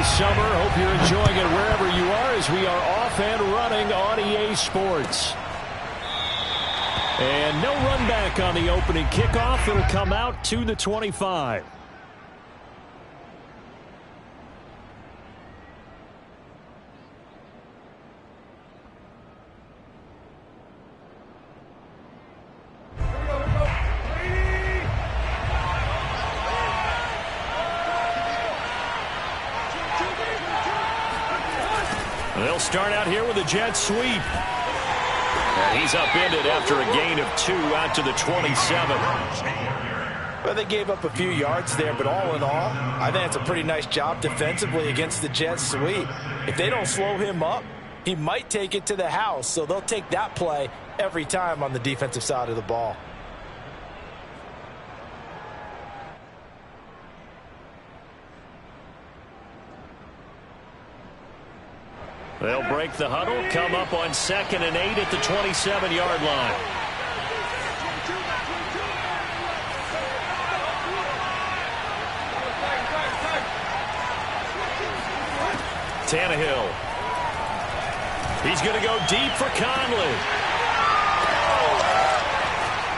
this summer. Hope you're enjoying it wherever you are as we are off and running on EA Sports. And no run back on the opening kickoff. It'll come out to the 25. They'll start out here with a jet sweep. And he's upended after a gain of 2 out to the 27. Well, they gave up a few yards there, but all in all, I think it's a pretty nice job defensively against the jet sweep. If they don't slow him up, he might take it to the house, so they'll take that play every time on the defensive side of the ball. They'll break the huddle, come up on 2nd and 8 at the 27-yard line. Tannehill. He's going to go deep for Conley.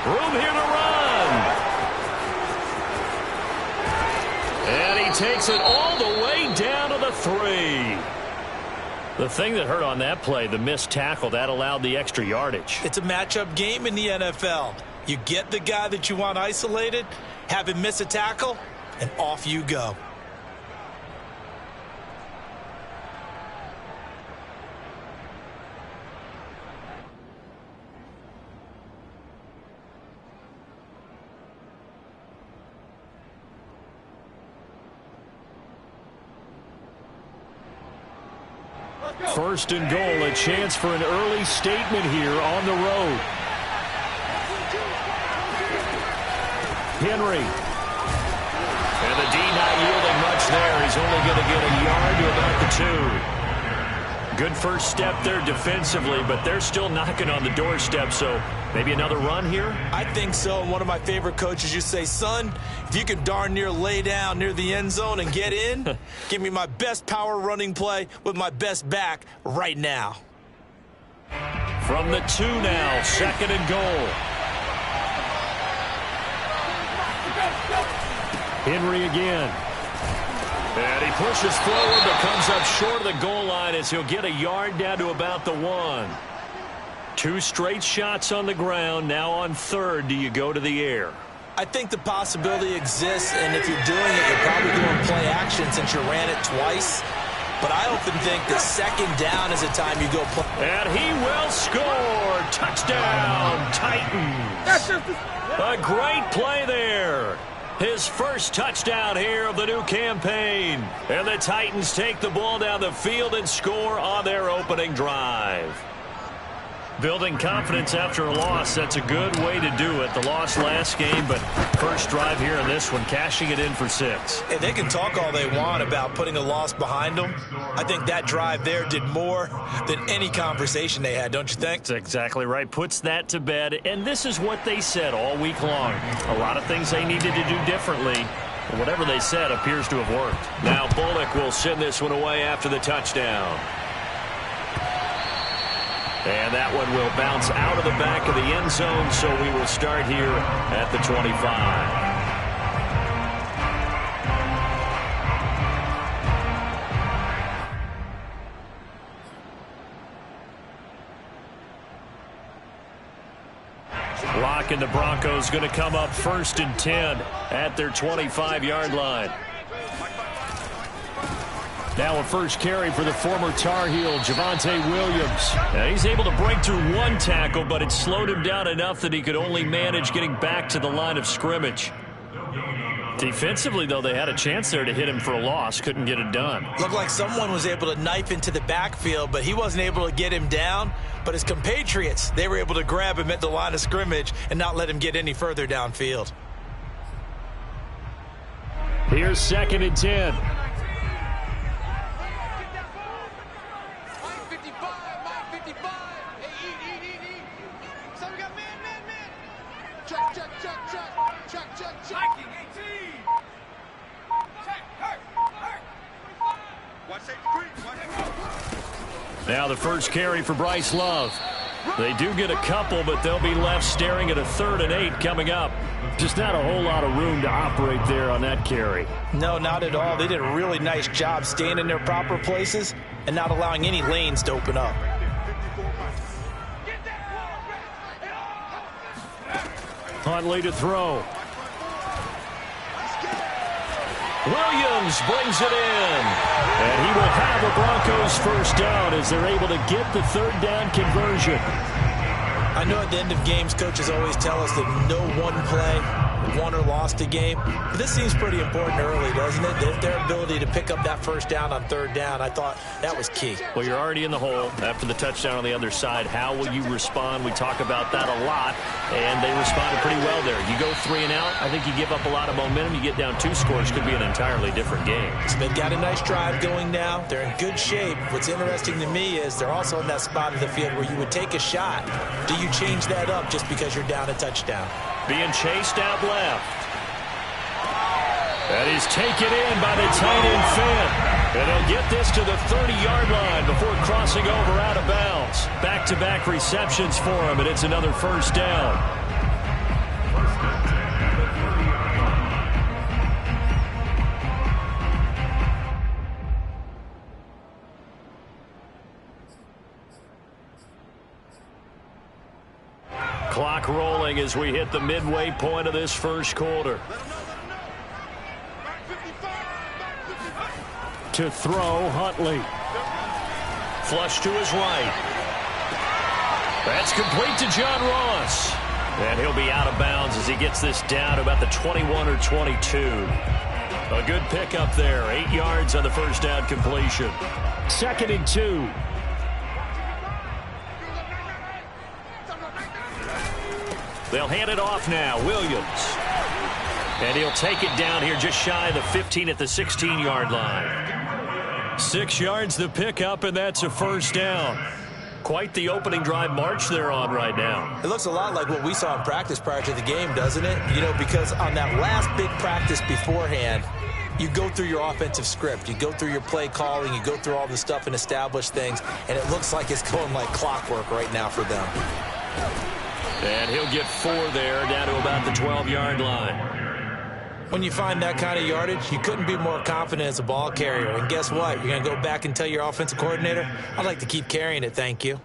Room here to run. And he takes it all the way down to the 3. The thing that hurt on that play, the missed tackle, that allowed the extra yardage. It's a matchup game in the NFL. You get the guy that you want isolated, have him miss a tackle, and off you go. First and goal, a chance for an early statement here on the road. Henry. And the D not yielding much there. He's only going to get a yard to about the 2. Good first step there defensively, but they're still knocking on the doorstep, so maybe another run here? I think so. And one of my favorite coaches used to say, son, if you can darn near lay down near the end zone and get in, give me my best power running play with my best back right now. From the 2 now, 2nd and goal. Henry again. And he pushes forward but comes up short of the goal line as he'll get a yard down to about the 1. 2 straight shots on the ground. Now on 3rd, do you go to the air? I think the possibility exists, and if you're doing it, you're probably going play action since you ran it twice. But I often think the 2nd down is a time you go play. And he will score. Touchdown, Titans. A great play there. His first touchdown here of the new campaign. And the Titans take the ball down the field and score on their opening drive. Building confidence after a loss, that's a good way to do it. The loss last game, but first drive here in this one, cashing it in for 6. Hey, they can talk all they want about putting a loss behind them. I think that drive there did more than any conversation they had, don't you think? That's exactly right. Puts that to bed, and this is what they said all week long. A lot of things they needed to do differently. But whatever they said appears to have worked. Now Bullock will send this one away after the touchdown. And that one will bounce out of the back of the end zone, so we will start here at the 25. Lock and the Broncos going to come up 1st and 10 at their 25-yard line. Now a first carry for the former Tar Heel, Javonte Williams. Now he's able to break through 1 tackle, but it slowed him down enough that he could only manage getting back to the line of scrimmage. Defensively, though, they had a chance there to hit him for a loss. Couldn't get it done. Looked like someone was able to knife into the backfield, but he wasn't able to get him down. But his compatriots, they were able to grab him at the line of scrimmage and not let him get any further downfield. Here's 2nd and 10. Now the first carry for Bryce Love. They do get a couple, but they'll be left staring at a 3rd and 8 coming up. Just not a whole lot of room to operate there on that carry. No, not at all. They did a really nice job staying in their proper places and not allowing any lanes to open up. Huntley to throw. Williams brings it in. And he will have a Broncos first down as they're able to get the 3rd down conversion. I know at the end of games, coaches always tell us that no one play won or lost a game. But this seems pretty important early, doesn't it? Their ability to pick up that first down on 3rd down, I thought that was key. Well, you're already in the hole after the touchdown on the other side. How will you respond? We talk about that a lot, and they responded pretty well there. You go 3 and out, I think you give up a lot of momentum. You get down 2 scores, could be an entirely different game. So they've got a nice drive going now. They're in good shape. What's interesting to me is they're also in that spot of the field where you would take a shot. Do you change that up just because you're down a touchdown? Being chased out left. That is taken in by the tight end Finn. And he'll get this to the 30-yard line before crossing over out of bounds. Back-to-back receptions for him, and it's another first down. Clock rolling as we hit the midway point of this first quarter. To throw, Huntley. Flush to his right. That's complete to John Ross. And he'll be out of bounds as he gets this down to about the 21 or 22. A good pickup there. 8 yards on the first down completion. 2nd and 2. They'll hand it off now. Williams. And he'll take it down here just shy of the 15 at the 16-yard line. 6 yards the pickup, and that's a first down. Quite the opening drive march they're on right now. It looks a lot like what we saw in practice prior to the game, doesn't it? You know, because on that last big practice beforehand, you go through your offensive script. You go through your play calling. You go through all the stuff and establish things. And it looks like it's going like clockwork right now for them. And he'll get 4 there, down to about the 12-yard line. When you find that kind of yardage, you couldn't be more confident as a ball carrier. And guess what? You're going to go back and tell your offensive coordinator, I'd like to keep carrying it, thank you.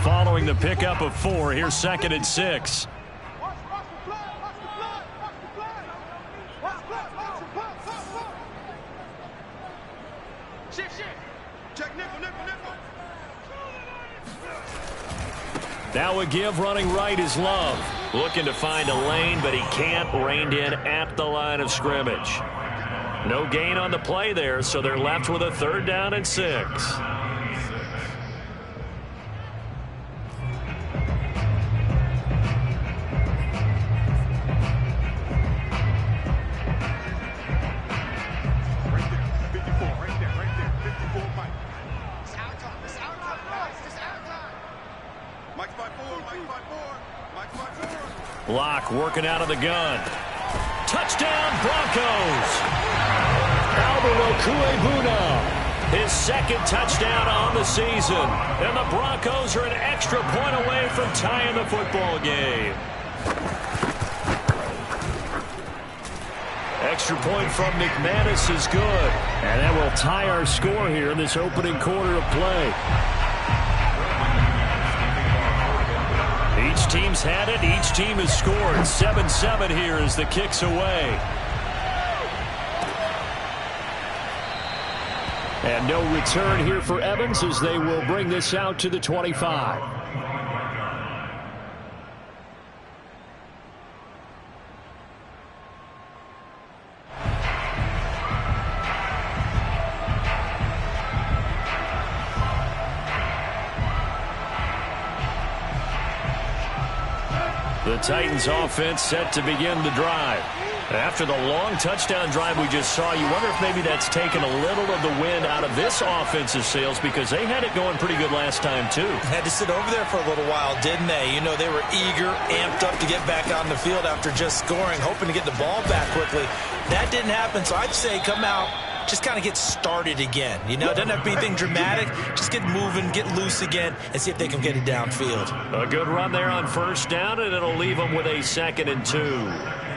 Following the pickup of 4, here's 2nd and 6. Now a give running right is Love. Looking to find a lane, but he can't. Reined in at the line of scrimmage. No gain on the play there, so they're left with a 3rd down and 6. Block working out of the gun. Touchdown, Broncos. Albert Okwuegbunam, his 2nd touchdown on the season. And the Broncos are an extra point away from tying the football game. Extra point from McManus is good. And that will tie our score here in this opening quarter of play. Each team's had it. Each team has scored. 7-7 here as the kick's away. And no return here for Evans as they will bring this out to the 25. The The Titans offense set to begin the drive. After the long touchdown drive we just saw, you wonder if maybe that's taken a little of the wind out of this offense's sails, because they had it going pretty good last time too. Had to sit over there for a little while, didn't they? You know, they were eager, amped up to get back on the field after just scoring, hoping to get the ball back quickly. That didn't happen, so I'd say come out, just kind of get started again. You know, it doesn't have to be anything dramatic. Just get moving, get loose again, and see if they can get it downfield. A good run there on first down, and it'll leave them with a 2nd and 2.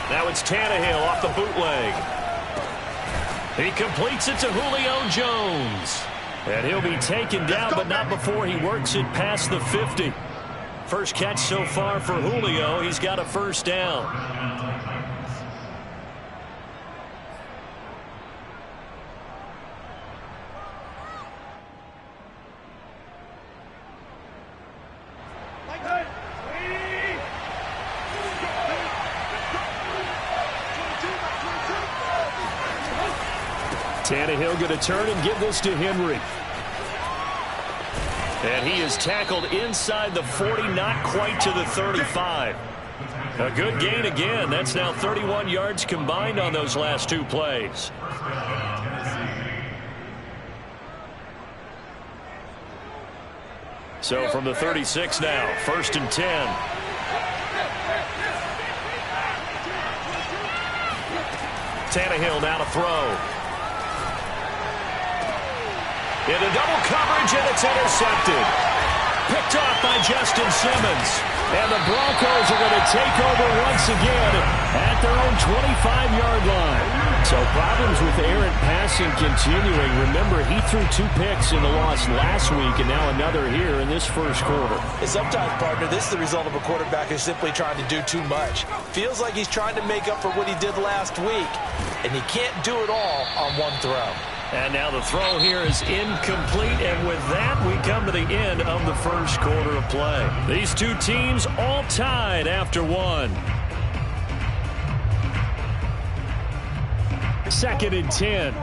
Now it's Tannehill off the bootleg. He completes it to Julio Jones. And he'll be taken down, but not before he works it past the 50. First catch so far for Julio. He's got a first down. Tannehill going to turn and give this to Henry. And he is tackled inside the 40, not quite to the 35. A good gain again. That's now 31 yards combined on those last 2 plays. So from the 36 now, 1st and 10. Tannehill now to throw. Into double coverage, and it's intercepted. Picked off by Justin Simmons. And the Broncos are going to take over once again at their own 25-yard line. So problems with errant passing continuing. Remember, he threw 2 picks in the loss last week, and now another here in this first quarter. And sometimes, partner, this is the result of a quarterback who's simply trying to do too much. Feels like he's trying to make up for what he did last week, and he can't do it all on one throw. And now the throw here is incomplete, and with that, we come to the end of the first quarter of play. These 2 teams all tied after 1. 2nd and 10.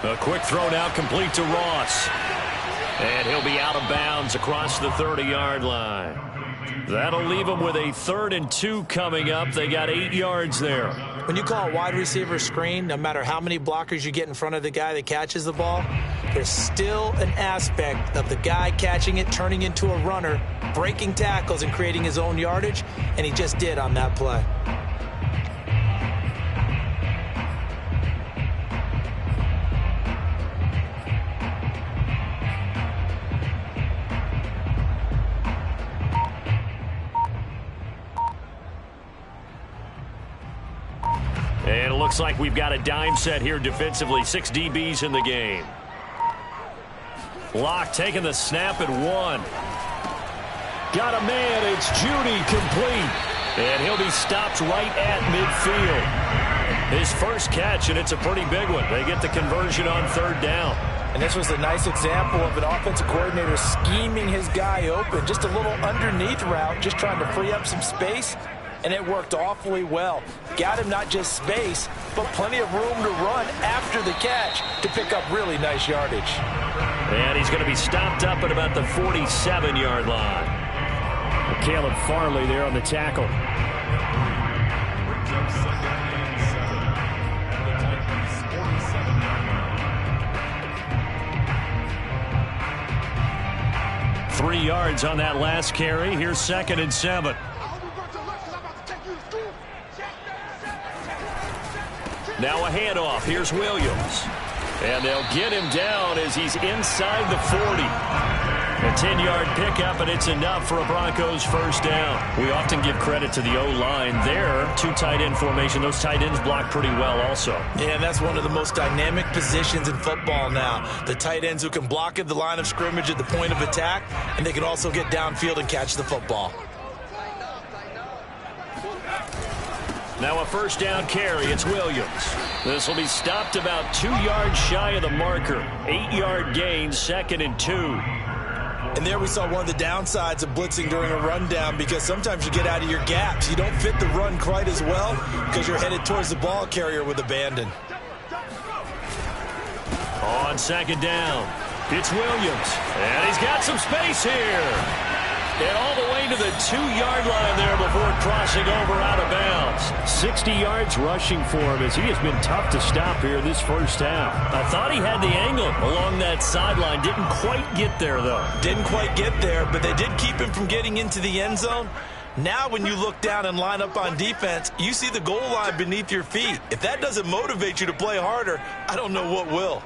A quick throw now complete to Ross. And he'll be out of bounds across the 30-yard line. That'll leave them with a 3rd and 2 coming up. They got 8 yards there. When you call a wide receiver screen, no matter how many blockers you get in front of the guy that catches the ball, there's still an aspect of the guy catching it, turning into a runner, breaking tackles and creating his own yardage, and he just did on that play. And it looks like we've got a dime set here defensively. 6 DBs in the game. Locke taking the snap at 1. Got a man. It's Judy complete. And he'll be stopped right at midfield. His first catch, and it's a pretty big one. They get the conversion on 3rd down. And this was a nice example of an offensive coordinator scheming his guy open. Just a little underneath route, just trying to free up some space. And it worked awfully well. Got him not just space, but plenty of room to run after the catch to pick up really nice yardage. And he's going to be stopped up at about the 47-yard line. Caleb Farley there on the tackle. Three yards on that last carry. Here's 2nd and 7. Now a handoff. Here's Williams. And they'll get him down as he's inside the 40. And 10-yard pickup, and it's enough for a Broncos first down. We often give credit to the O-line there. Two tight end formation. Those tight ends block pretty well also. Yeah, and that's one of the most dynamic positions in football now. The tight ends who can block at the line of scrimmage at the point of attack, and they can also get downfield and catch the football. Now a first down carry. It's Williams. This will be stopped about 2 yards shy of the marker. 8-yard gain, 2nd and 2. And there we saw one of the downsides of blitzing during a rundown, because sometimes you get out of your gaps. You don't fit the run quite as well because you're headed towards the ball carrier with abandon. On 2nd down, it's Williams. And he's got some space here. And all the way to the 2-yard line there before crossing over out of bounds. 60 yards rushing for him as he has been tough to stop here this first half. I thought he had the angle along that sideline. Didn't quite get there, though. Didn't quite get there, but they did keep him from getting into the end zone. Now when you look down and line up on defense, you see the goal line beneath your feet. If that doesn't motivate you to play harder, I don't know what will.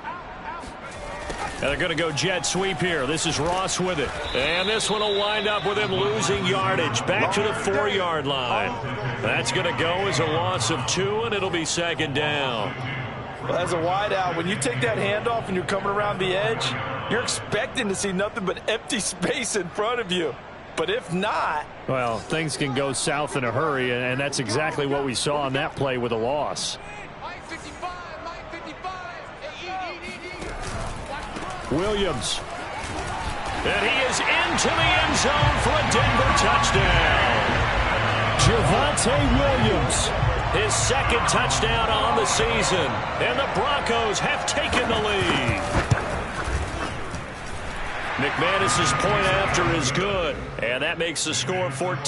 And they're going to go jet sweep here. This is Ross with it. And this one will wind up with him losing yardage back to the 4-yard line. That's going to go as a loss of 2, and it'll be 2nd down. Well, as a wideout, when you take that handoff and you're coming around the edge, you're expecting to see nothing but empty space in front of you. But if not... Well, things can go south in a hurry, and that's exactly what we saw on that play with a loss. Williams. And he is into the end zone for a Denver touchdown. Javonte Williams. His 2nd touchdown on the season. And the Broncos have taken the lead. McManus's point after is good. And that makes the score 14-7.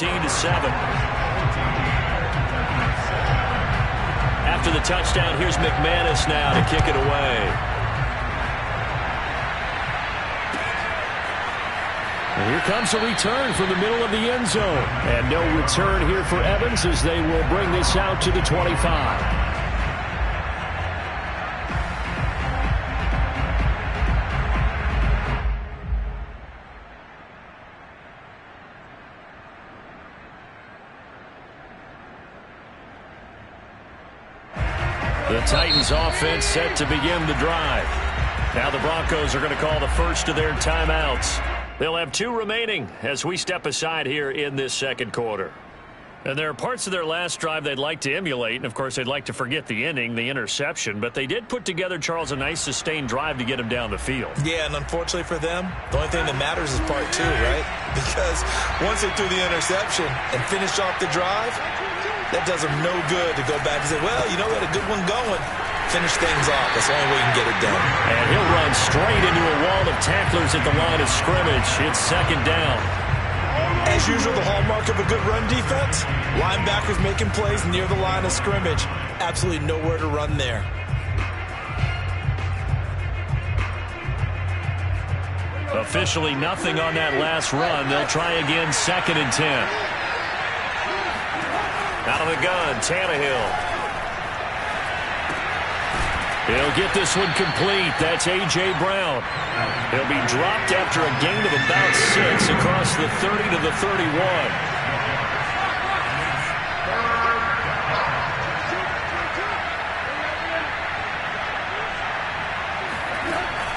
After the touchdown, here's McManus now to kick it away. And here comes a return from the middle of the end zone. And no return here for Evans as they will bring this out to the 25. The Titans offense set to begin the drive. Now the Broncos are going to call the first of their timeouts. They'll have 2 remaining as we step aside here in this 2nd quarter. And there are parts of their last drive they'd like to emulate, and of course they'd like to forget the inning, the interception, but they did put together, Charles, a nice sustained drive to get him down the field. Yeah, and unfortunately for them, the only thing that matters is part 2, right? Because once they threw the interception and finished off the drive, that does them no good to go back and say, well, you know, we had a good one going. Finish things off. That's the only way you can get it done. And he'll run straight into a wall of tacklers at the line of scrimmage. It's 2nd down. As usual, the hallmark of a good run defense, linebackers making plays near the line of scrimmage. Absolutely nowhere to run there. Officially nothing on that last run. They'll try again, 2nd and 10. Out of the gun, Tannehill. He'll get this one complete. That's A.J. Brown. He'll be dropped after a gain of about 6 across the 30 to the 31.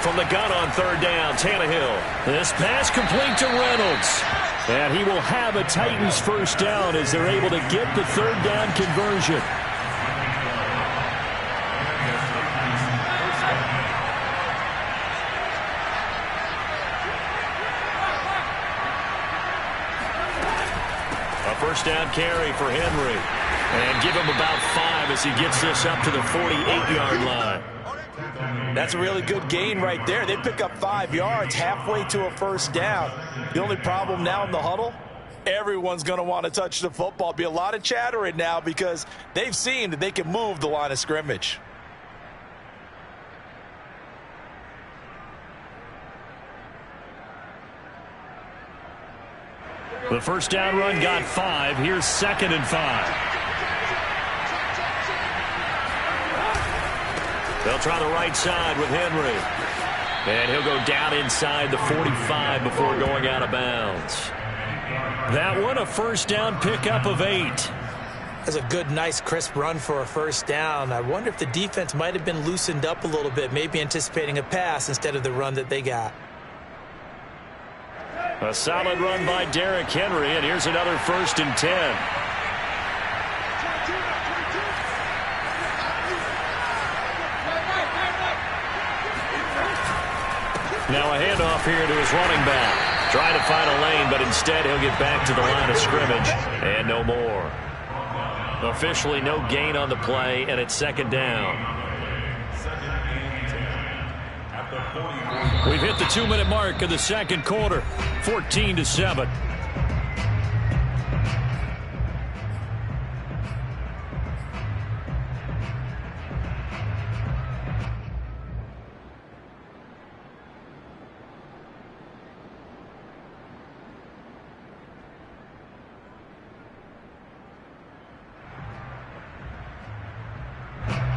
From the gun on 3rd down, Tannehill. This pass complete to Reynolds. And he will have a Titans first down as they're able to get the 3rd down conversion. First down carry for Henry. And give him about 5 as he gets this up to the 48-yard line. That's a really good gain right there. They pick up 5 yards halfway to a first down. The only problem now in the huddle, everyone's going to want to touch the football. Be a lot of chattering now because they've seen that they can move the line of scrimmage. The first down run got 5. Here's 2nd and 5. They'll try the right side with Henry. And he'll go down inside the 45 before going out of bounds. That one, a first down pickup of 8. That's a good, nice, crisp run for a first down. I wonder if the defense might have been loosened up a little bit, maybe anticipating a pass instead of the run that they got. A solid run by Derrick Henry, and here's another 1st and 10. Now a handoff here to his running back. Trying to find a lane, but instead he'll get back to the line of scrimmage, and no more. Officially no gain on the play, and it's 2nd down. We've hit the 2-minute mark of the 2nd quarter, 14-7.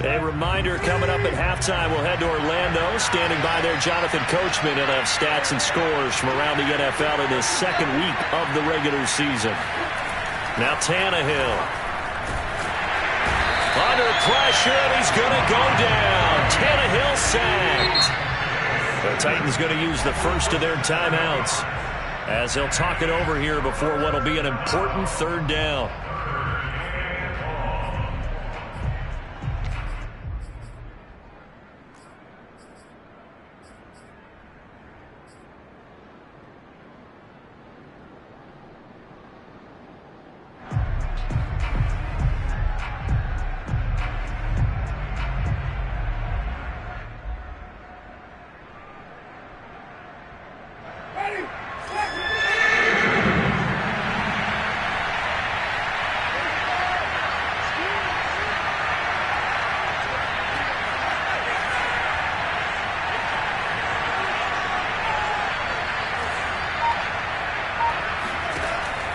A reminder, coming up at halftime, we'll head to Orlando. Standing by there, Jonathan Coachman. He'll have stats and scores from around the NFL in his 2nd week of the regular season. Now Tannehill. Under pressure, and he's going to go down. Tannehill sacked. The Titans going to use the first of their timeouts as they'll talk it over here before what will be an important 3rd down.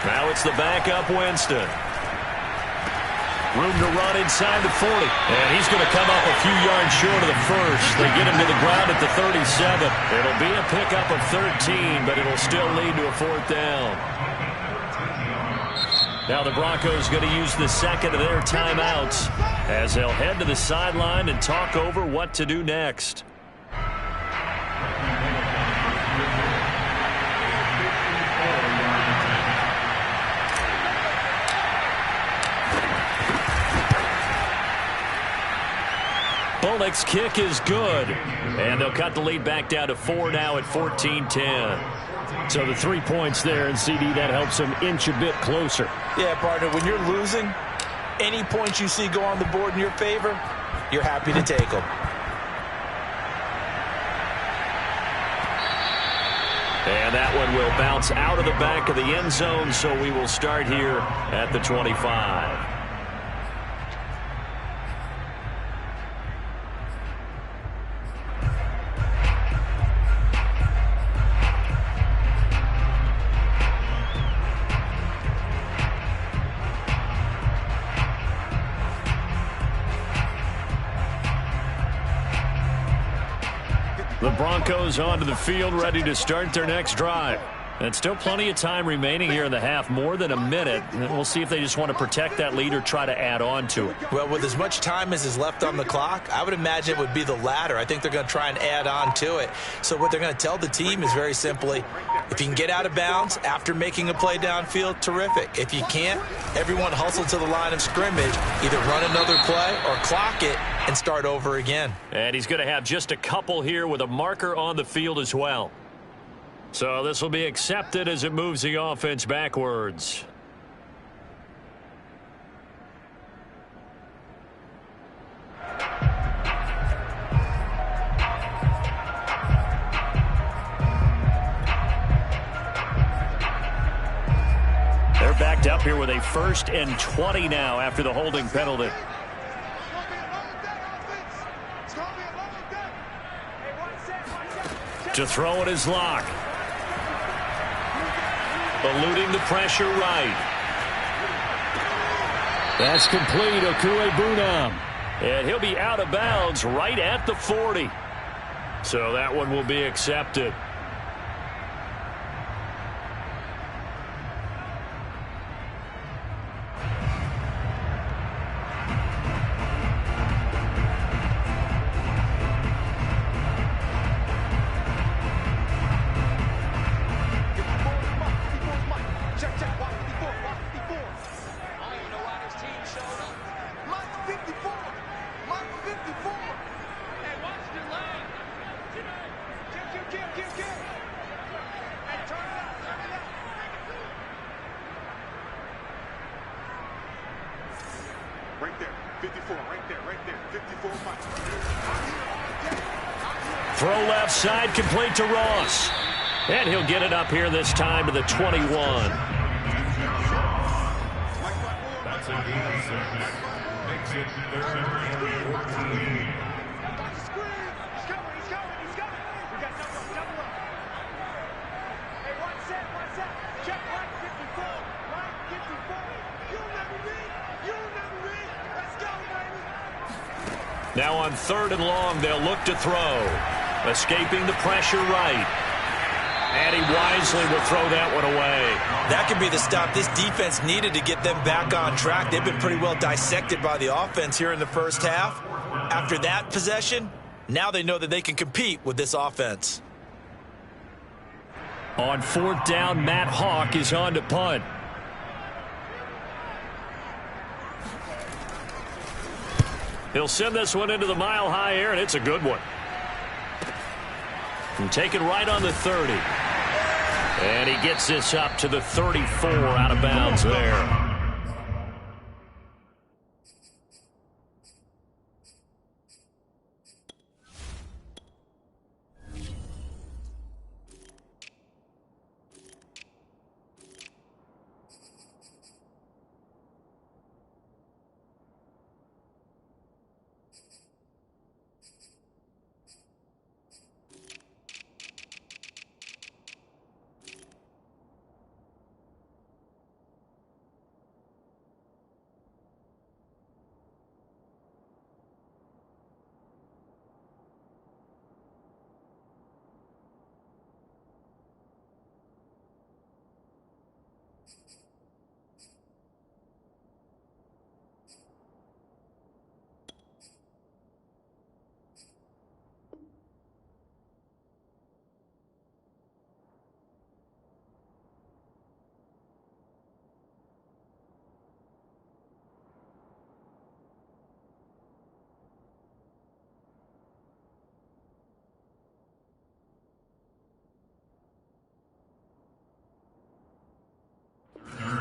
Now it's the backup Winston. Room to run inside the 40. And he's going to come up a few yards short of the first. They get him to the ground at the 37. It'll be a pickup of 13, but it'll still lead to a 4th down. Now the Broncos going to use the 2nd of their timeouts as they'll head to the sideline and talk over what to do next. Bullock's kick is good. And they'll cut the lead back down to 4 now at 14-10. So the 3 points there, and CD, that helps them inch a bit closer. Yeah, partner, when you're losing, any points you see go on the board in your favor, you're happy to take them. And that one will bounce out of the back of the end zone, so we will start here at the 25. The Broncos onto the field, ready to start their next drive. And still plenty of time remaining here in the half, more than a minute. And we'll see if they just want to protect that lead or try to add on to it. Well, with as much time as is left on the clock, I would imagine it would be the latter. I think they're going to try and add on to it. So what they're going to tell the team is very simply, if you can get out of bounds after making a play downfield, terrific. If you can't, everyone hustle to the line of scrimmage, either run another play or clock it and start over again. And he's going to have just a couple here with a marker on the field as well. So this will be accepted as it moves the offense backwards. They're backed up here with a 1st and 20 now after the holding penalty. To throw it is Locke. Eluding the pressure right. That's complete. Okuegbunam. And he'll be out of bounds right at the 40. So that one will be accepted. Right there, 54, right there, 54. Throw left side, complete to Ross. And he'll get it up here this time to the 21. That's a gain of 6. Makes it 13-14. Now on 3rd and long, they'll look to throw. Escaping the pressure right. And he wisely will throw that one away. That could be the stop this defense needed to get them back on track. They've been pretty well dissected by the offense here in the first half. After that possession, now they know that they can compete with this offense. On 4th down, Matt Hawk is on to punt. He'll send this one into the mile-high air, and it's a good one. And take it right on the 30. And he gets this up to the 34 out of bounds there.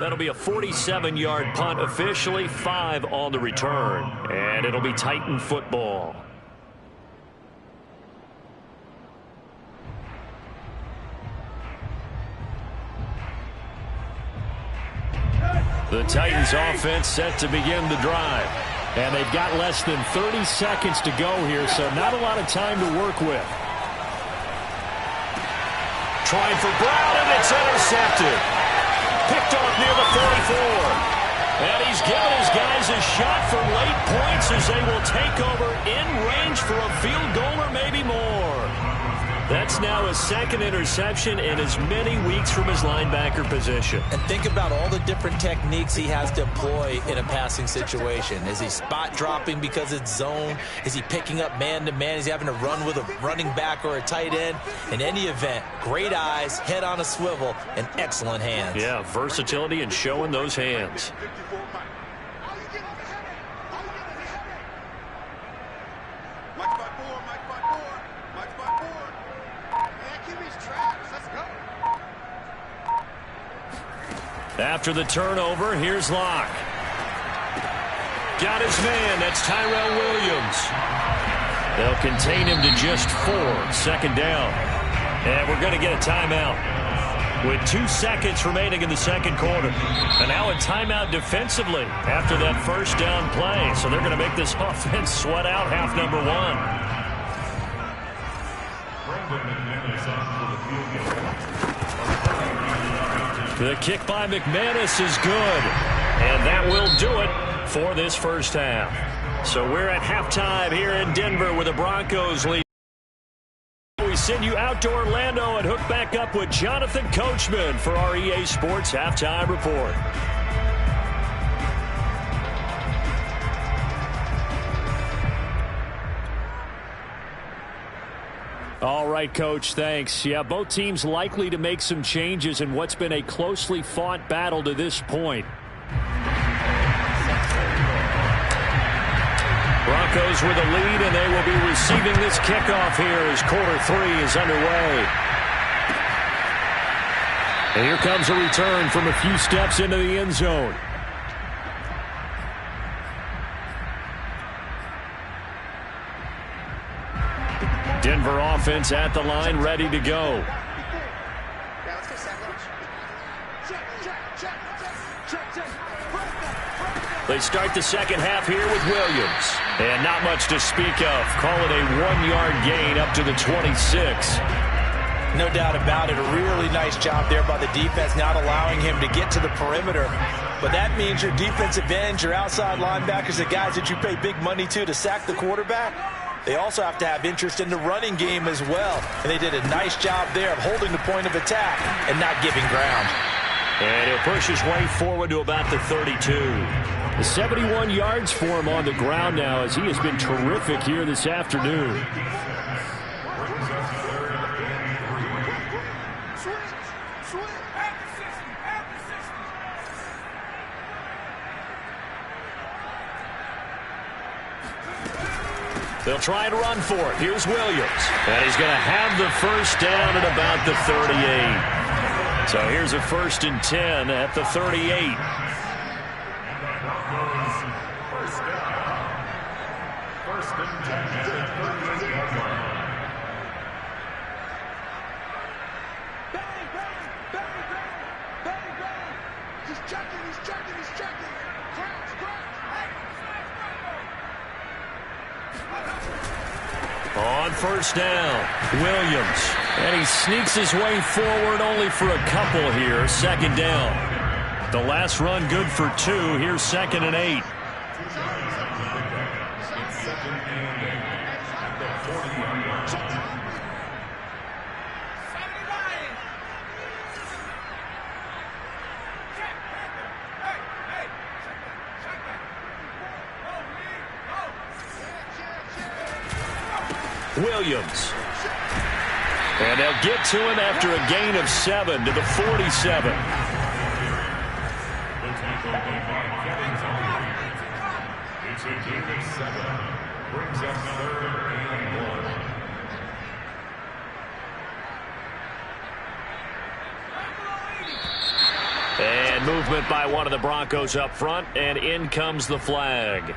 That'll be a 47-yard punt, officially 5 on the return. And it'll be Titan football. The Titans offense set to begin the drive. And they've got less than 30 seconds to go here, so not a lot of time to work with. Trying for Brown, and it's intercepted. Picked off near the 44. And he's given his guys a shot for late points as they will take over in range for a field goal or maybe more. That's now his second interception in as many weeks from his linebacker position. And think about all the different techniques he has to employ in a passing situation. Is he spot dropping because it's zone? Is he picking up man-to-man? Is he having to run with a running back or a tight end? In any event, great eyes, head on a swivel, and excellent hands. Yeah, versatility and showing those hands. After the turnover, here's Locke. Got his man. That's Tyrell Williams. They'll contain him to just 4. Second down. And we're going to get a timeout with 2 seconds remaining in the second quarter. And now a timeout defensively after that first down play. So they're going to make this offense sweat out half number 1. The kick by McManus is good. And that will do it for this first half. So we're at halftime here in Denver with the Broncos lead. send you out to Orlando and hook back up with Jonathan Coachman for our EA Sports Halftime Report. All right, Coach, thanks. Yeah, both teams likely to make some changes in what's been a closely fought battle to this point. Broncos with a lead, and they will be receiving this kickoff here as quarter 3 is underway. And here comes a return from a few steps into the end zone. Denver offense at the line, ready to go. They start the second half here with Williams. And not much to speak of. Call it a 1-yard gain up to the 26. No doubt about it. A really nice job there by the defense, not allowing him to get to the perimeter. But that means your defensive ends, your outside linebackers, the guys that you pay big money to sack the quarterback, they also have to have interest in the running game as well. And they did a nice job there of holding the point of attack and not giving ground. And he'll push his way forward to about the 32. 71 yards for him on the ground now as he has been terrific here this afternoon. They'll try and run for it. Here's Williams. And he's going to have the first down at about the 38. So here's a 1st and 10 at the 38. On 1st down, Williams. And he sneaks his way forward only for a couple here. 2nd down. The last run good for 2. Here's 2nd and 8. Williams. And they'll get to him after a gain of 7 to the 47. It's a gain of 7. Brings up 3rd and 1. And movement by one of the Broncos up front, and in comes the flag.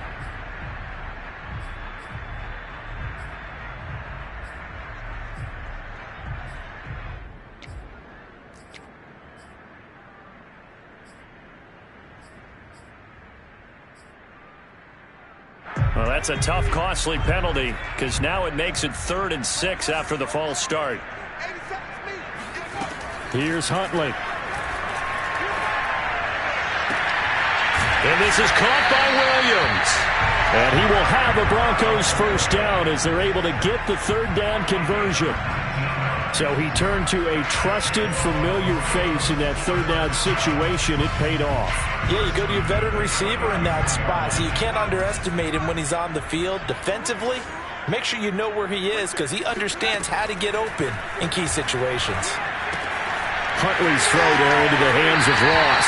Well, that's a tough, costly penalty because now it makes it 3rd and 6 after the false start. Here's Huntley. And this is caught by Williams. And he will have a Broncos 1st down as they're able to get the 3rd down conversion. So he turned to a trusted, familiar face in that 3rd down situation. It paid off. Yeah, you go to your veteran receiver in that spot, so you can't underestimate him when he's on the field. Defensively, make sure you know where he is because he understands how to get open in key situations. Huntley's throw there into the hands of Ross.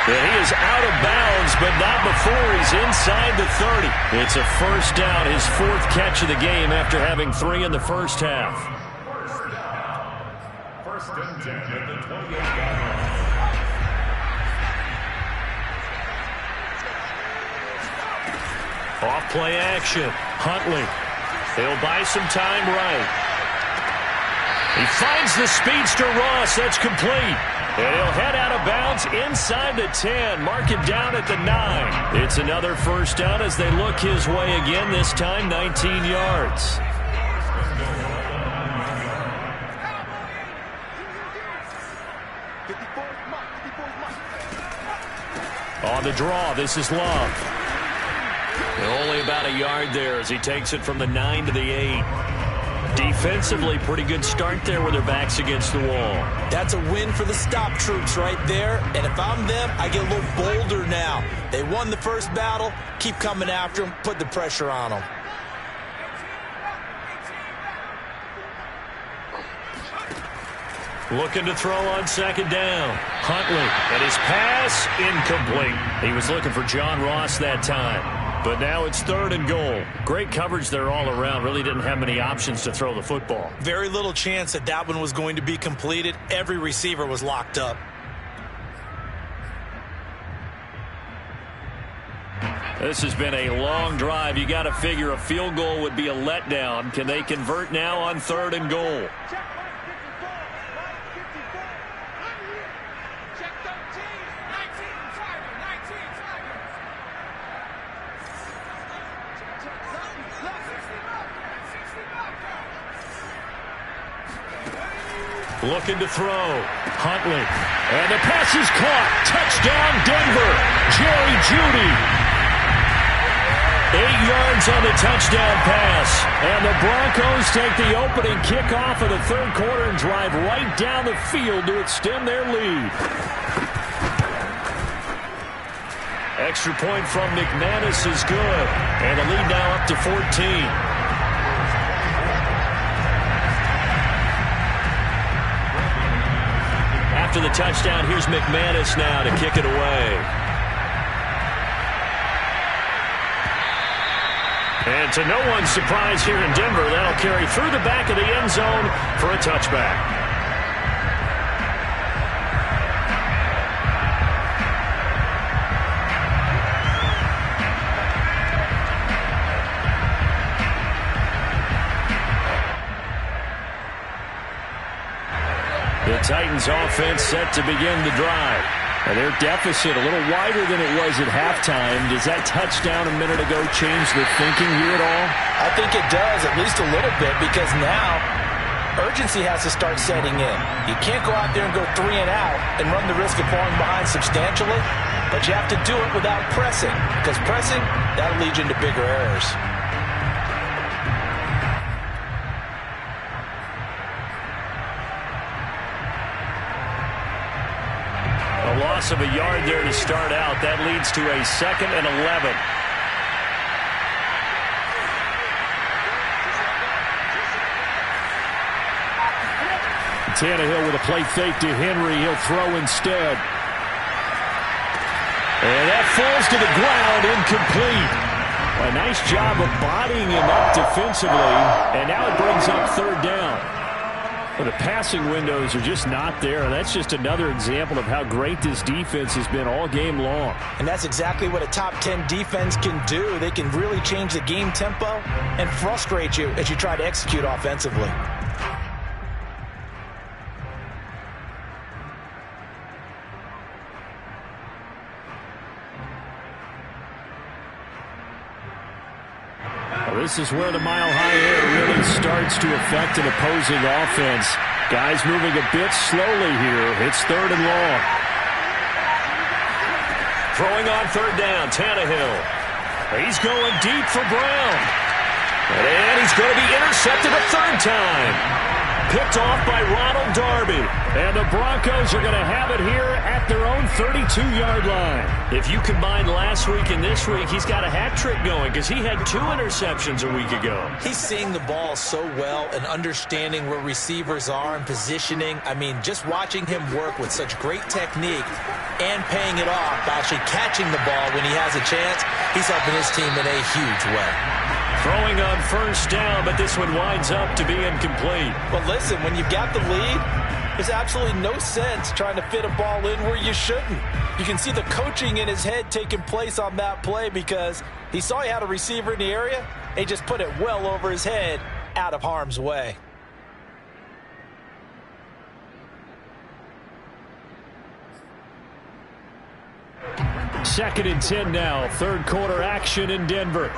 And he is out of bounds, but not before he's inside the 30. It's a 1st down, his 4th catch of the game after having 3 in the first half. 1st and 10 at the 28-yard line. Off play action. Huntley. They'll buy some time right. He finds the speedster Ross. That's complete. And he'll head out of bounds inside the 10. Mark it down at the 9. It's another 1st down as they look his way again, this time 19 yards. On the draw, this is Love. Only about a yard there as he takes it from the 9 to the 8. Defensively, pretty good start there with their backs against the wall. That's a win for the stop troops right there. And if I'm them, I get a little bolder now. They won the first battle. Keep coming after them. Put the pressure on them. Looking to throw on second down. Huntley, and his pass incomplete. He was looking for John Ross that time. But now it's 3rd and goal. Great coverage there all around. Really didn't have many options to throw the football. Very little chance that that one was going to be completed. Every receiver was locked up. This has been a long drive. You got to figure a field goal would be a letdown. Can they convert now on 3rd and goal? Looking to throw. Huntley. And the pass is caught. Touchdown, Denver. Jerry Jeudy. 8 yards on the touchdown pass. And the Broncos take the opening kickoff of the 3rd quarter and drive right down the field to extend their lead. Extra point from McManus is good. And the lead now up to 14. After the touchdown, here's McManus now to kick it away. And to no one's surprise here in Denver, that'll carry through the back of the end zone for a touchback. The Titans offense set to begin the drive. And their deficit a little wider than it was at halftime. Does that touchdown a minute ago change the thinking here at all? I think it does, at least a little bit, because now urgency has to start setting in. You can't go out there and go 3 and out and run the risk of falling behind substantially, but you have to do it without pressing, because pressing, that'll lead you into bigger errors. Loss of a yard there to start out. That leads to a 2nd and 11. Tannehill with a play fake to Henry. He'll throw instead. And that falls to the ground, incomplete. A nice job of bodying him up defensively. And now it brings up 3rd down. Well, the passing windows are just not there. That's just another example of how great this defense has been all game long. And that's exactly what a top 10 defense can do. They can really change the game tempo and frustrate you as you try to execute offensively. This is where the mile-high air really starts to affect an opposing offense. Guys moving a bit slowly here. It's 3rd and long. Throwing on 3rd down, Tannehill. He's going deep for Brown. And he's going to be intercepted a 3rd time. Picked off by Ronald Darby. And the Broncos are going to have it here at their own 32-yard line. If you combine last week and this week, he's got a hat trick going because he had 2 interceptions a week ago. He's seeing the ball so well and understanding where receivers are and positioning. I mean, just watching him work with such great technique and paying it off by actually catching the ball when he has a chance, he's helping his team in a huge way. Throwing on 1st down, but this one winds up to be incomplete. But listen, when you've got the lead, there's absolutely no sense trying to fit a ball in where you shouldn't. You can see the coaching in his head taking place on that play because he saw he had a receiver in the area. And he just put it well over his head out of harm's way. Second and 10 now. 3rd quarter action in Denver.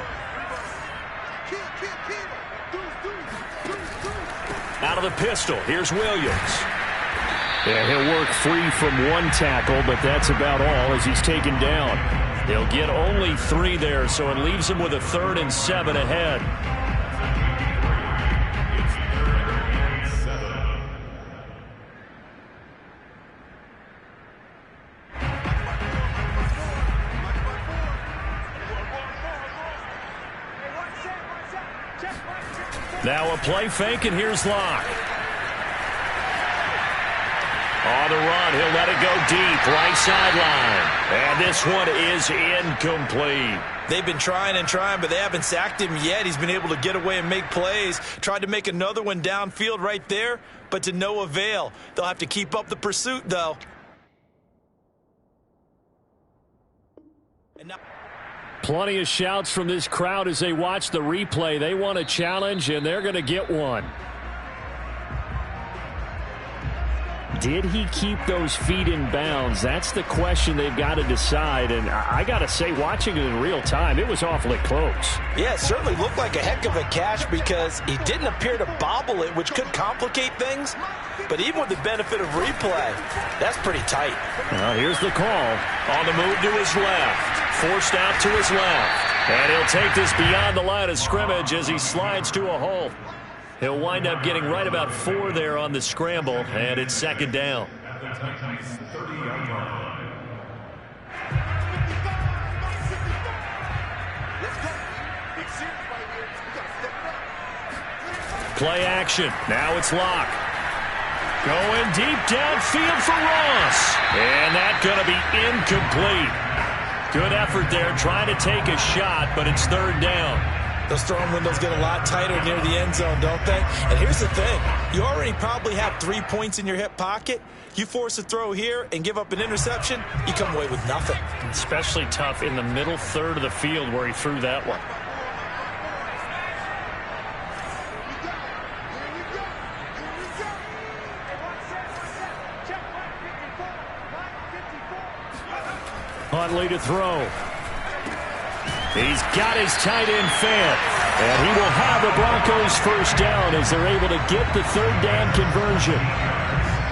Out of the pistol, here's Williams. Yeah, he'll work free from 1 tackle, but that's about all as he's taken down. They'll get only 3 there, so it leaves him with a 3rd and 7 ahead. Now a play fake, and here's Locke. On the run, he'll let it go deep, right sideline. And this one is incomplete. They've been trying and trying, but they haven't sacked him yet. He's been able to get away and make plays. Tried to make another one downfield right there, but to no avail. They'll have to keep up the pursuit, though. And now plenty of shouts from this crowd as they watch the replay. They want a challenge, and they're going to get one. Did he keep those feet in bounds? That's the question they've got to decide. And I got to say, watching it in real time, it was awfully close. Yeah, it certainly looked like a heck of a catch because he didn't appear to bobble it, which could complicate things. But even with the benefit of replay, that's pretty tight. Well, here's the call. On the move to his left. Forced out to his left. And he'll take this beyond the line of scrimmage as he slides to a hole. He'll wind up getting right about 4 there on the scramble, and it's second down. Play action. Now it's Locke. Going deep downfield for Ross. And that's going to be incomplete. Good effort there trying to take a shot, but it's third down. Those throwing windows get a lot tighter near the end zone, don't they? And here's the thing. You already probably have 3 points in your hip pocket. You force a throw here and give up an interception, you come away with nothing. Especially tough in the middle third of the field where he threw that one. Huntley to throw. He's got his tight end fed. And he will have the Broncos first down as they're able to get the third down conversion.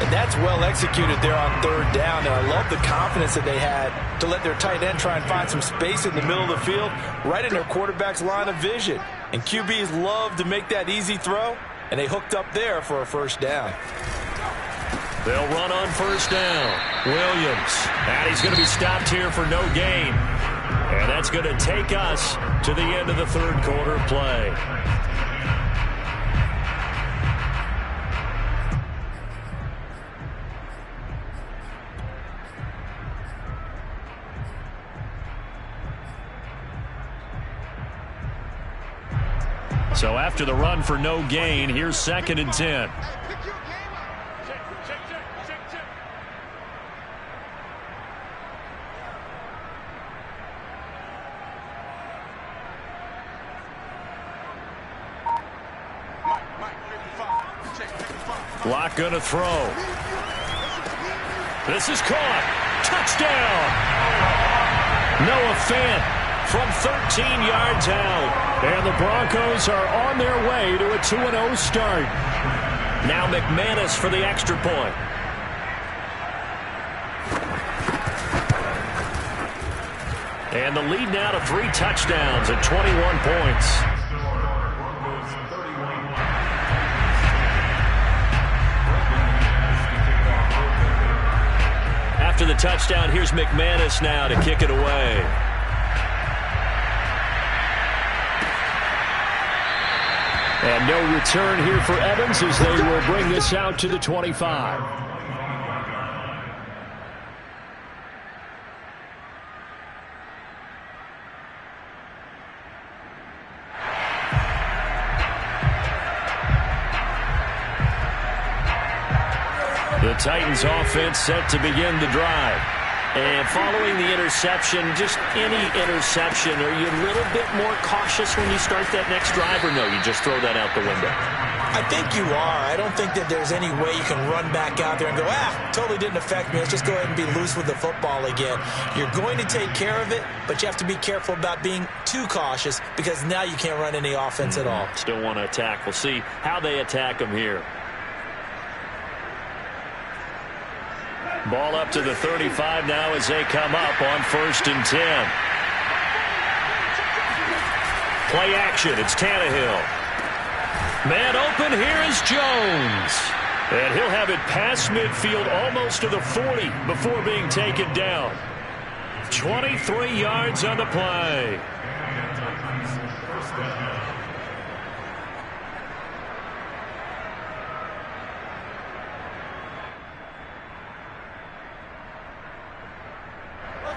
And that's well executed there on third down. And I love the confidence that they had to let their tight end try and find some space in the middle of the field, right in their quarterback's line of vision. And QBs love to make that easy throw, and they hooked up there for a first down. They'll run on first down. Williams. And he's going to be stopped here for no gain. And that's going to take us to the end of the third quarter play. So after the run for no gain, here's 2nd and 10. Locke gonna throw. This is caught. Touchdown! Noah Fant from 13 yards out. And the Broncos are on their way to a 2-0 start. Now McManus for the extra point. And the lead now to 3 touchdowns at 21 points. After the touchdown, here's McManus now to kick it away. And no return here for Evans as they will bring this out to the 25. The Titans offense set to begin the drive. And following the interception, just any interception, are you a little bit more cautious when you start that next drive, or no, you just throw that out the window? I think you are. I don't think that there's any way you can run back out there and go, totally didn't affect me. Let's just go ahead and be loose with the football again. You're going to take care of it, but you have to be careful about being too cautious because now you can't run any offense at all. Still want to attack. We'll see how they attack them here. Ball up to the 35 now as they come up on 1st and 10. Play action. It's Tannehill. Man open. Here is Jones. And he'll have it past midfield almost to the 40 before being taken down. 23 yards on the play.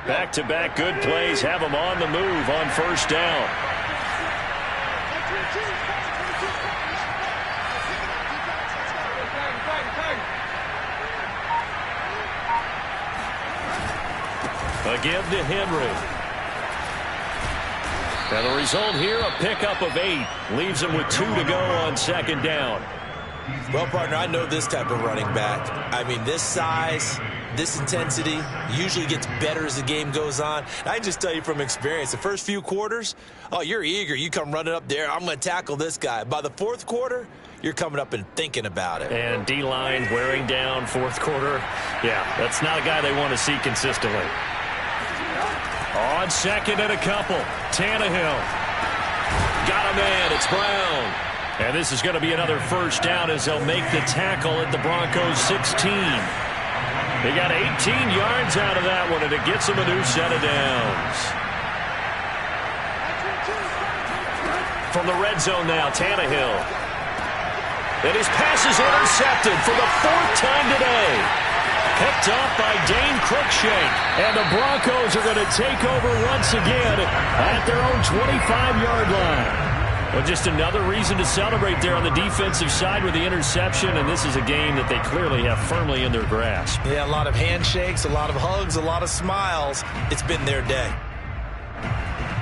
Back-to-back good plays have them on the move on first down. Again to Henry. And the result here, a pickup of 8. Leaves him with 2 to go on second down. Well, partner, I know this type of running back. I mean, this size, this intensity usually gets better as the game goes on. And I can just tell you from experience, the first few quarters, oh, you're eager. You come running up there, I'm going to tackle this guy. By the fourth quarter, you're coming up and thinking about it. And D-line wearing down fourth quarter. Yeah, that's not a guy they want to see consistently. On second and a couple, Tannehill. Got a man, it's Brown. And this is going to be another first down as they'll make the tackle at the Broncos 16. They got 18 yards out of that one, and it gets them a new set of downs. From the red zone now, Tannehill. And his pass is intercepted for the 4th time today. Picked off by Dane Cruikshank. And the Broncos are going to take over once again at their own 25-yard line. Well, just another reason to celebrate there on the defensive side with the interception, and this is a game that they clearly have firmly in their grasp. Yeah, a lot of handshakes, a lot of hugs, a lot of smiles. It's been their day.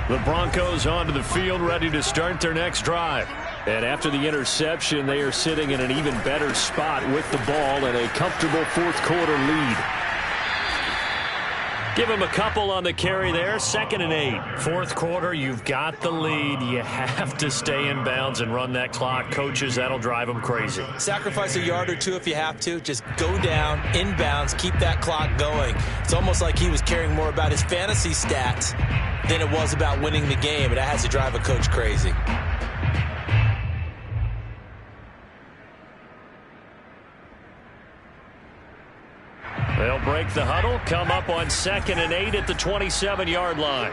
The Broncos onto the field, ready to start their next drive. And after the interception, they are sitting in an even better spot with the ball and a comfortable fourth-quarter lead. Give him a couple on the carry there. 2nd and 8. Fourth quarter, you've got the lead. You have to stay in bounds and run that clock. Coaches, that'll drive them crazy. Sacrifice a yard or two if you have to. Just go down, in bounds, keep that clock going. It's almost like he was caring more about his fantasy stats than it was about winning the game, and that has to drive a coach crazy. They'll break the huddle, come up on 2nd and 8 at the 27-yard line.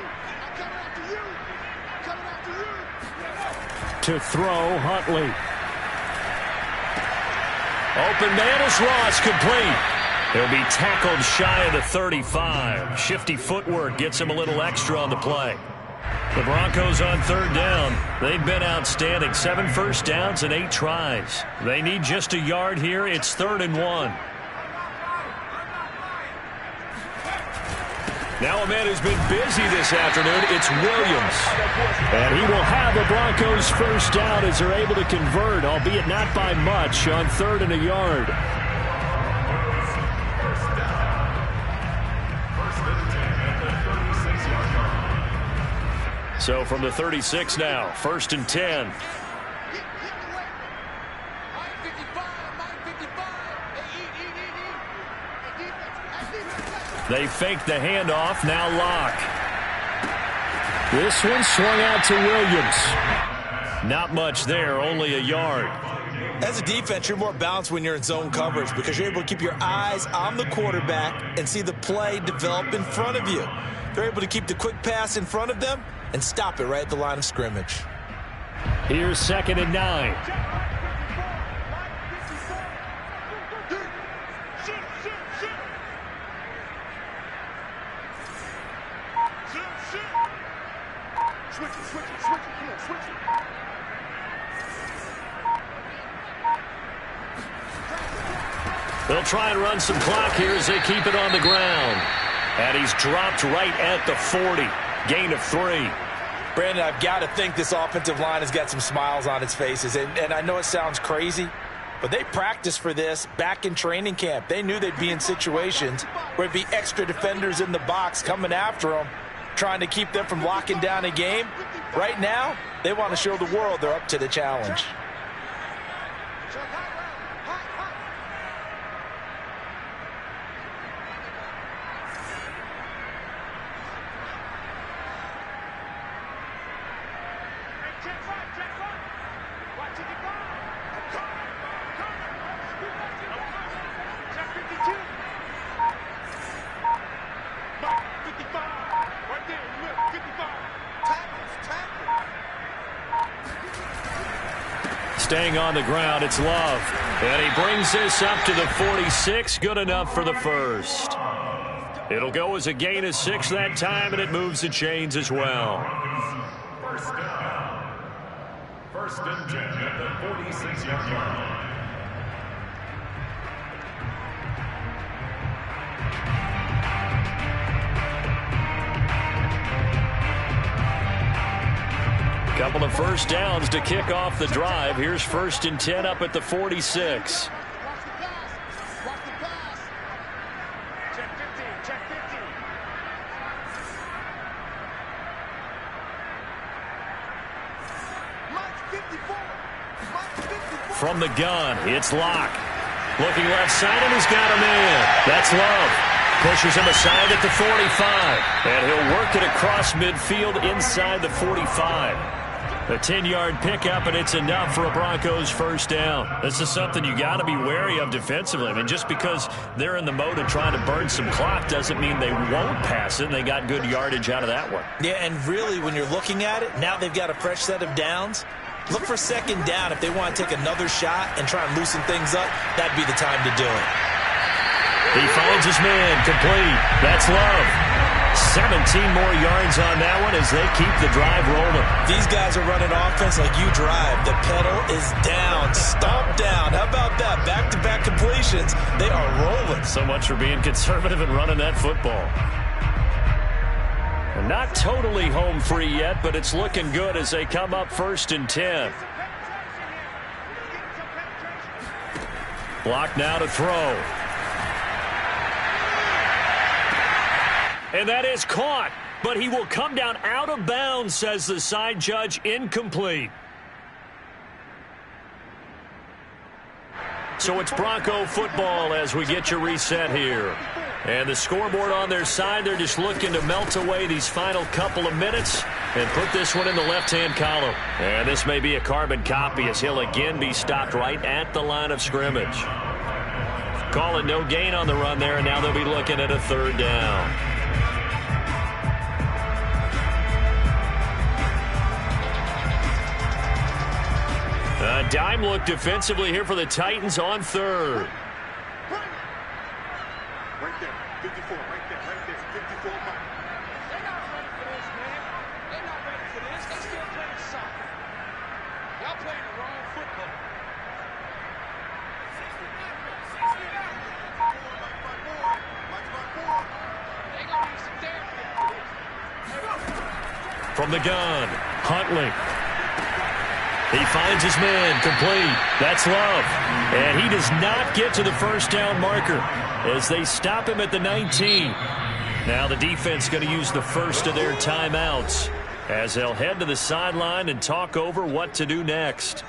To throw, Huntley. Open man is Ross, complete. He'll be tackled shy of the 35. Shifty footwork gets him a little extra on the play. The Broncos on 3rd down. They've been outstanding. 7 first downs and 8 tries. They need just a yard here. It's 3rd and 1. Now a man who's been busy this afternoon, it's Williams. And he will have the Broncos first down as they're able to convert, albeit not by much, on 3rd and a yard. So from the 36 now, 1st and 10. They fake the handoff, now Locke. This one swung out to Williams. Not much there, only a yard. As a defense, you're more balanced when you're in zone coverage because you're able to keep your eyes on the quarterback and see the play develop in front of you. They're able to keep the quick pass in front of them and stop it right at the line of scrimmage. Here's 2nd and 9. They'll try and run some clock here as they keep it on the ground. And he's dropped right at the 40. Gain of 3. Brandon, I've got to think this offensive line has got some smiles on its faces. And I know it sounds crazy, but they practiced for this back in training camp. They knew they'd be in situations where it'd be extra defenders in the box coming after them, trying to keep them from locking down a game. Right now, they want to show the world they're up to the challenge. Staying on the ground, it's Love. And he brings this up to the 46. Good enough for the first. It'll go as a gain of 6 that time, and it moves the chains as well. First down. First and 10 at the 46-yard line. Couple of first downs to kick off the drive. Here's first and 10 up at the 46. From the gun, it's Locke. Looking left side, and he's got a man. That's Love. Pushes him aside at the 45. And he'll work it across midfield inside the 45. A 10-yard pickup, and it's enough for a Broncos first down. This is something you got to be wary of defensively. I mean, just because they're in the mode of trying to burn some clock doesn't mean they won't pass it. They got good yardage out of that one. Yeah, and really, when you're looking at it, now they've got a fresh set of downs. Look for second down. If they want to take another shot and try and loosen things up, that'd be the time to do it. He finds his man, complete. That's Love. 17 more yards on that one as they keep the drive rolling. These guys are running offense like you drive. The pedal is down, stomp down. How about that? Back-to-back completions. They are rolling. So much for being conservative and running that football. Not totally home free yet, but it's looking good as they come up first and 10. Block now to throw. And that is caught, but he will come down out of bounds, says the side judge, incomplete. So it's Bronco football as we get you reset here. And the scoreboard on their side, they're just looking to melt away these final couple of minutes and put this one in the left-hand column. And this may be a carbon copy as he'll again be stopped right at the line of scrimmage. Call it no gain on the run there, and now they'll be looking at a third down. A dime look defensively here for the Titans on third. Right there, 54, right there, 54. They're not ready for this, man. They're not ready for this. They're still playing soccer. Y'all playing the wrong football. They're going to need some therapy for this. From the gun, Huntley. He finds his man, complete. That's Love. And he does not get to the first down marker as they stop him at the 19. Now the defense going to use the first of their timeouts as they'll head to the sideline and talk over what to do next.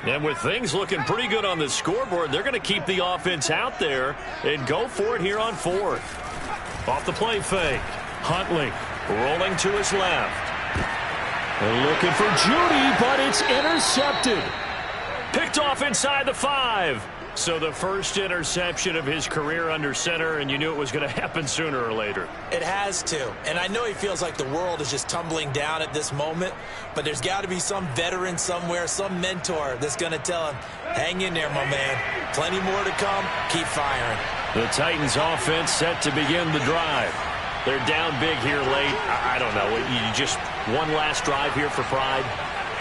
And with things looking pretty good on the scoreboard, they're going to keep the offense out there and go for it here on fourth. Off the play fake. Huntley rolling to his left. And looking for Judy, but it's intercepted. Picked off inside the 5. So the first interception of his career under center, and you knew it was going to happen sooner or later. It has to. And I know he feels like the world is just tumbling down at this moment, but there's got to be some veteran somewhere, some mentor that's going to tell him, hang in there, my man. Plenty more to come. Keep firing. The Titans offense set to begin the drive. They're down big here late. I don't know. You just one last drive here for pride.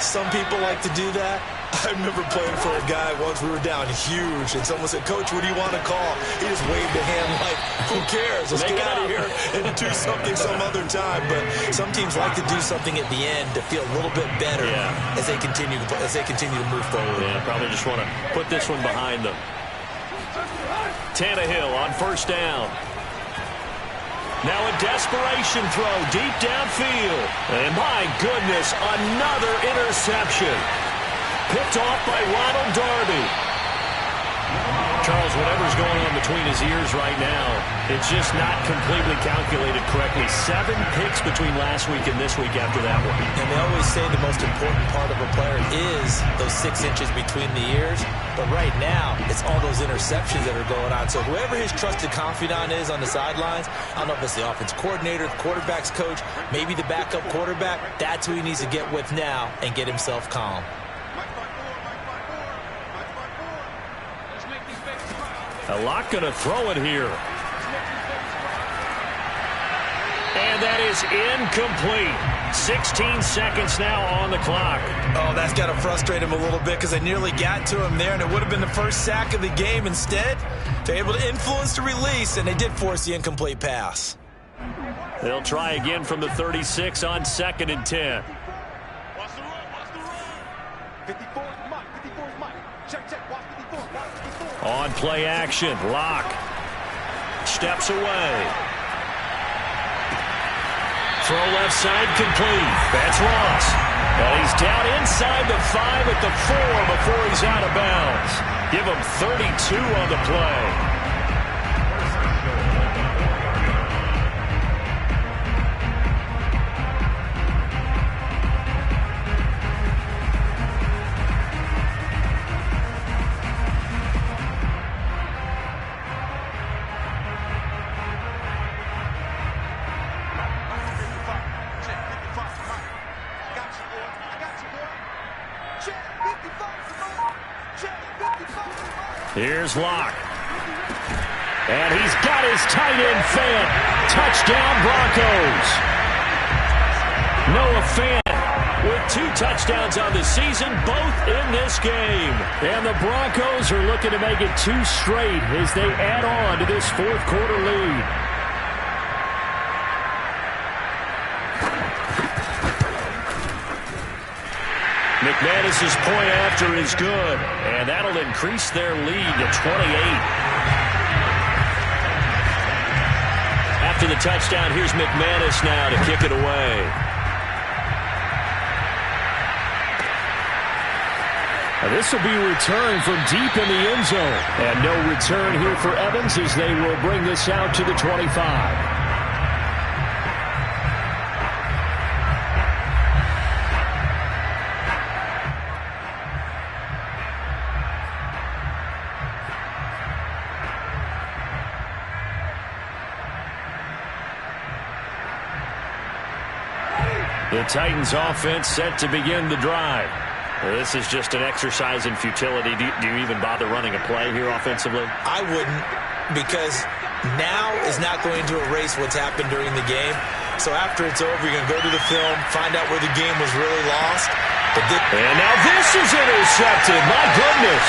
Some people like to do that. I remember playing for a guy once. We were down huge, and someone said, Coach, what do you want to call? He just waved a hand like, who cares? Let's get out of here and do something some other time. But some teams like to do something at the end to feel a little bit better as they continue to move forward. Yeah, probably just want to put this one behind them. Tannehill on first down. Now a desperation throw deep downfield. And my goodness, another interception. Picked off by Ronald Darby. Charles, whatever's going on between his ears right now, it's just not completely calculated correctly. 7 picks between last week and this week after that one. And they always say the most important part of a player is those 6 inches between the ears. But right now, it's all those interceptions that are going on. So whoever his trusted confidant is on the sidelines, I don't know if it's the offense coordinator, the quarterback's coach, maybe the backup quarterback, that's who he needs to get with now and get himself calm. A lot going to throw it here. And that is incomplete. 16 seconds now on the clock. Oh, that's got to frustrate him a little bit because they nearly got to him there, and it would have been the first sack of the game. Instead, they're able to influence the release, and they did force the incomplete pass. They'll try again from the 36 on 2nd and 10. Watch the run, watch the run. 54 is Mike, 54 is Mike. Check, check, watch 54, watch 54. On play action, Locke steps away. Throw left side complete. That's Ross. And he's down inside the 5 at the 4 before he's out of bounds. Give him 32 on the play. Here's Locke. And he's got his tight end Fant. Touchdown Broncos. Noah Fant with 2 touchdowns on the season, both in this game. And the Broncos are looking to make it 2 straight as they add on to this 4th quarter lead. McManus's point after is good, and that'll increase their lead to 28. After the touchdown, here's McManus now to kick it away. Now this will be returned from deep in the end zone. And no return here for Evans as they will bring this out to the 25. The Titans offense set to begin the drive. This is just an exercise in futility. Do you even bother running a play here offensively? I wouldn't, because now is not going to erase what's happened during the game. So after it's over, you're going to go to the film, find out where the game was really lost. And now this is intercepted. My goodness.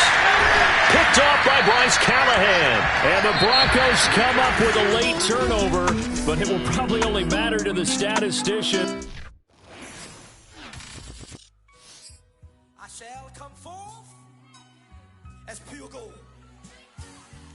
Picked off by Bryce Callahan. And the Broncos come up with a late turnover, but it will probably only matter to the statistician. Shall come forth as pure gold.